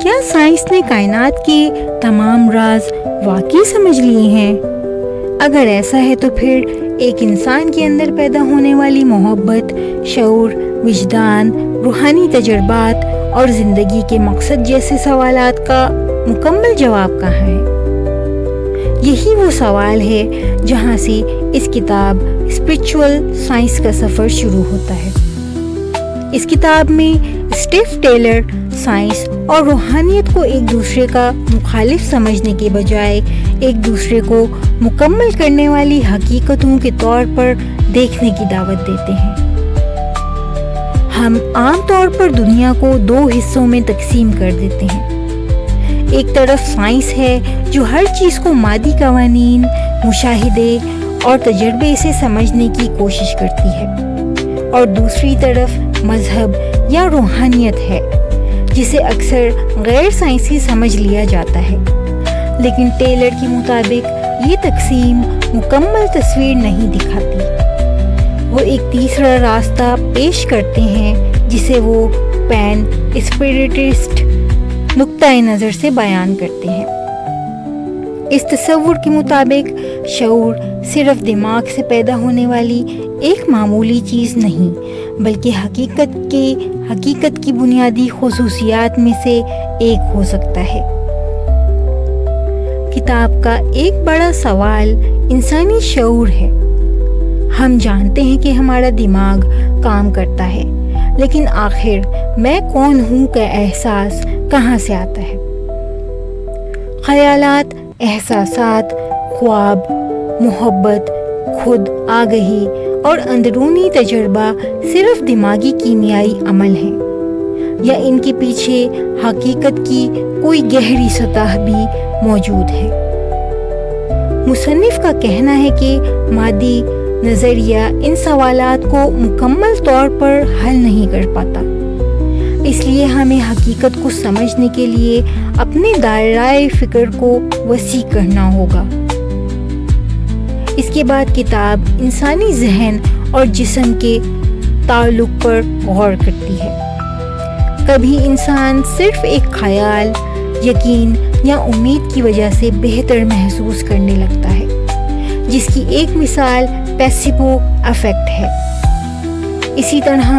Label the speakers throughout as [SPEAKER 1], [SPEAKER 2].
[SPEAKER 1] کیا سائنس نے کائنات کے تمام راز واقعی سمجھ لیے ہیں؟ اگر ایسا ہے تو پھر ایک انسان کے اندر پیدا ہونے والی محبت، شعور، وجدان، روحانی تجربات اور زندگی کے مقصد جیسے سوالات کا مکمل جواب کہاں ہے؟ یہی وہ سوال ہے جہاں سے اس کتاب اسپرچول سائنس کا سفر شروع ہوتا ہے۔ اس کتاب میں اسٹیف ٹیلر سائنس اور روحانیت کو ایک دوسرے کا مخالف سمجھنے کے بجائے ایک دوسرے کو مکمل کرنے والی حقیقتوں کے طور پر دیکھنے کی دعوت دیتے ہیں۔ ہم عام طور پر دنیا کو دو حصوں میں تقسیم کر دیتے ہیں۔ ایک طرف سائنس ہے جو ہر چیز کو مادی قوانین، مشاہدے اور تجربے سے سمجھنے کی کوشش کرتی ہے، اور دوسری طرف مذہب یا روحانیت ہے جسے اکثر غیر سائنسی سمجھ لیا جاتا ہے۔ لیکن ٹیلر کے مطابق یہ تقسیم مکمل تصویر نہیں دکھاتی۔ وہ ایک تیسرا راستہ پیش کرتے ہیں جسے وہ پین اسپریٹسٹ نقطۂ نظر سے بیان کرتے ہیں۔ اس تصور کے مطابق شعور صرف دماغ سے پیدا ہونے والی ایک معمولی چیز نہیں، بلکہ حقیقت کی بنیادی خصوصیات میں سے ایک ہو سکتا ہے۔ کتاب کا ایک بڑا سوال انسانی شعور ہے۔ ہم جانتے ہیں کہ ہمارا دماغ کام کرتا ہے، لیکن آخر میں کون ہوں کا احساس کہاں سے آتا ہے؟ خیالات، احساسات، خواب، محبت، خود آگہی اور اندرونی تجربہ صرف دماغی کیمیائی عمل ہیں، یا ان کے پیچھے حقیقت کی کوئی گہری سطح بھی موجود ہے؟ مصنف کا کہنا ہے کہ مادی نظریہ ان سوالات کو مکمل طور پر حل نہیں کر پاتا، اس لیے ہمیں حقیقت کو سمجھنے کے لیے اپنے دائرۂ فکر کو وسیع کرنا ہوگا۔ اس کے بعد کتاب انسانی ذہن اور جسم کے تعلق پر غور کرتی ہے۔ کبھی انسان صرف ایک خیال، یقین یا امید کی وجہ سے بہتر محسوس کرنے لگتا ہے، جس کی ایک مثال پیسیبو افیکٹ ہے۔ اسی طرح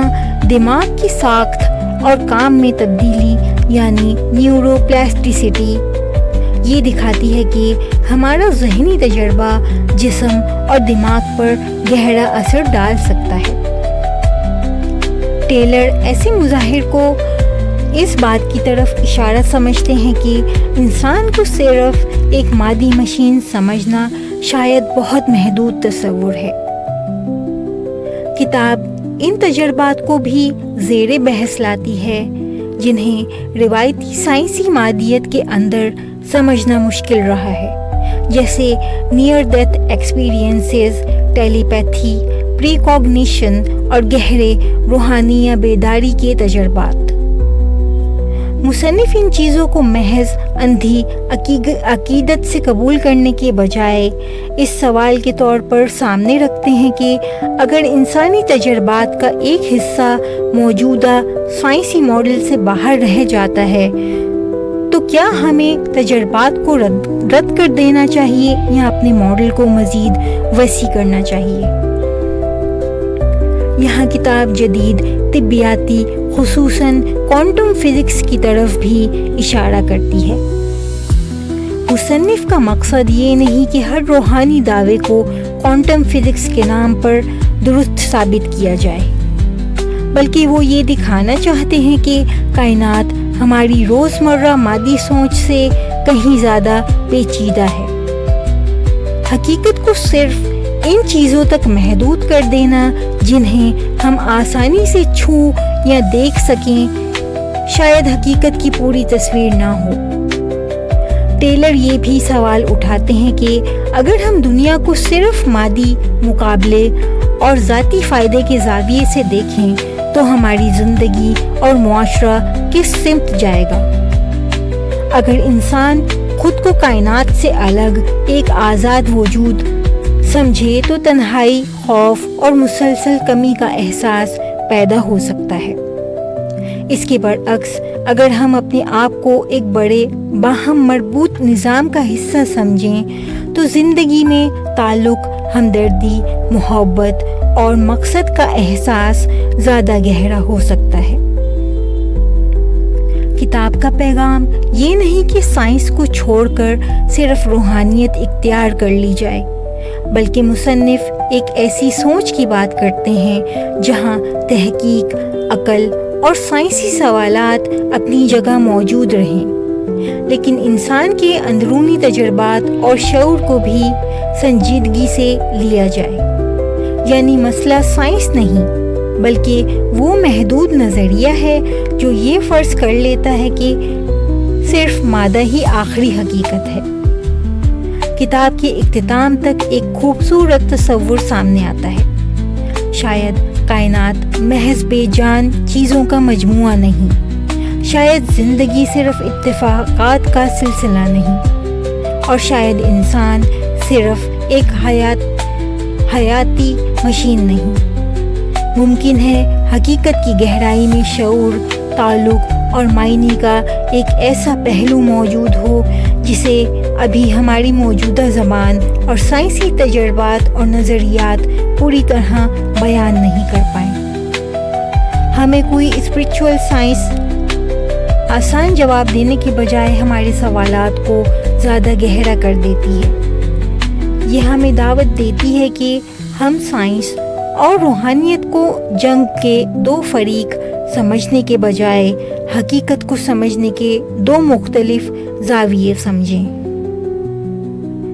[SPEAKER 1] دماغ کی ساخت اور کام میں تبدیلی یعنی نیورو پلاسٹیسٹی یہ دکھاتی ہے کہ ہمارا ذہنی تجربہ جسم اور دماغ پر گہرا اثر ڈال سکتا ہے۔ ٹیلر ایسے مظاہر کو اس بات کی طرف اشارہ سمجھتے ہیں کہ انسان کو صرف ایک مادی مشین سمجھنا شاید بہت محدود تصور ہے۔ کتاب ان تجربات کو بھی زیر بحث لاتی ہے جنہیں روایتی سائنسی مادیت کے اندر سمجھنا مشکل رہا ہے، جیسے نیئر ڈیتھ ایکسپیرینسز، ٹیلی پیتھی، پری کوگنیشن اور گہرے روحانی یا بیداری کے تجربات۔ مصنف ان چیزوں کو محض اندھی عقیدت سے قبول کرنے کے بجائے اس سوال کے طور پر سامنے رکھتے ہیں کہ اگر انسانی تجربات کا ایک حصہ موجودہ سائنسی ماڈل سے باہر رہ جاتا ہے تو کیا ہمیں تجربات کو رد کر دینا چاہیے یا اپنے ماڈل کو مزید وسیع کرنا چاہیے؟ یہاں کتاب جدید طبیاتی خصوصاً کوانٹم فزکس کی طرف بھی اشارہ کرتی ہے۔ مصنف کا مقصد یہ نہیں کہ ہر روحانی دعوے کو کوانٹم فزکس کے نام پر درست ثابت کیا جائے، بلکہ وہ یہ دکھانا چاہتے ہیں کہ کائنات ہماری روزمرہ مادی سوچ سے کہیں زیادہ پیچیدہ ہے۔ حقیقت کو صرف ان چیزوں تک محدود کر دینا جنہیں ہم آسانی سے چھو یا دیکھ سکیں شاید حقیقت کی پوری تصویر نہ ہو۔ ٹیلر یہ بھی سوال اٹھاتے ہیں کہ اگر ہم دنیا کو صرف مادی مقابلے اور ذاتی فائدے کے زاویے سے دیکھیں تو ہماری زندگی اور معاشرہ کس سمت جائے گا؟ اگر انسان خود کو کائنات سے الگ ایک آزاد وجود سمجھے تو تنہائی، خوف اور مسلسل کمی کا احساس پیدا ہو سکتا ہے۔ اس کے برعکس اگر ہم اپنے آپ کو ایک بڑے باہم مربوط نظام کا حصہ سمجھیں تو زندگی میں تعلق، ہمدردی، محبت اور مقصد کا احساس زیادہ گہرا ہو سکتا ہے۔ کتاب کا پیغام یہ نہیں کہ سائنس کو چھوڑ کر صرف روحانیت اختیار کر لی جائے، بلکہ مصنف ایک ایسی سوچ کی بات کرتے ہیں جہاں تحقیق، عقل اور سائنسی سوالات اپنی جگہ موجود رہیں، لیکن انسان کے اندرونی تجربات اور شعور کو بھی سنجیدگی سے لیا جائے۔ یعنی مسئلہ سائنس نہیں، بلکہ وہ محدود نظریہ ہے جو یہ فرض کر لیتا ہے کہ صرف مادہ ہی آخری حقیقت ہے۔ کتاب کے اختتام تک ایک خوبصورت تصور سامنے آتا ہے۔ شاید کائنات محض بے جان چیزوں کا مجموعہ نہیں، شاید زندگی صرف اتفاقات کا سلسلہ نہیں، اور شاید انسان صرف ایک حیاتی مشین نہیں۔ ممکن ہے حقیقت کی گہرائی میں شعور، تعلق اور معنی کا ایک ایسا پہلو موجود ہو جسے ابھی ہماری موجودہ زبان اور سائنسی تجربات اور نظریات پوری طرح بیان نہیں کر پائیں۔ ہمیں کوئی اسپریچول سائنس آسان جواب دینے کے بجائے ہمارے سوالات کو زیادہ گہرا کر دیتی ہے۔ یہ ہمیں دعوت دیتی ہے کہ ہم سائنس اور روحانیت کو جنگ کے دو فریق سمجھنے کے بجائے حقیقت کو سمجھنے کے دو مختلف زاویے سمجھیں۔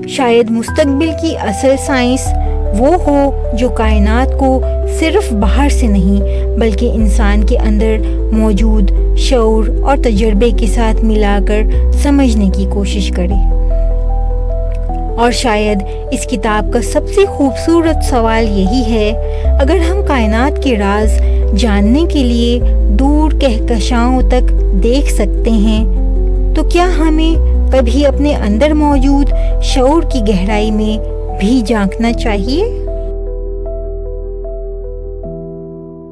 [SPEAKER 1] شاید مستقبل کی اصل سائنس وہ ہو جو کائنات کو صرف باہر سے نہیں بلکہ انسان کے اندر موجود شعور اور تجربے کے ساتھ ملا کر سمجھنے کی کوشش کرے۔ اور شاید اس کتاب کا سب سے خوبصورت سوال یہی ہے، اگر ہم کائنات کے راز جاننے کے لیے دور کہکشاؤں تک دیکھ سکتے ہیں تو کیا ہمیں کبھی اپنے اندر موجود شعور کی گہرائی میں بھی جھانکنا چاہیے؟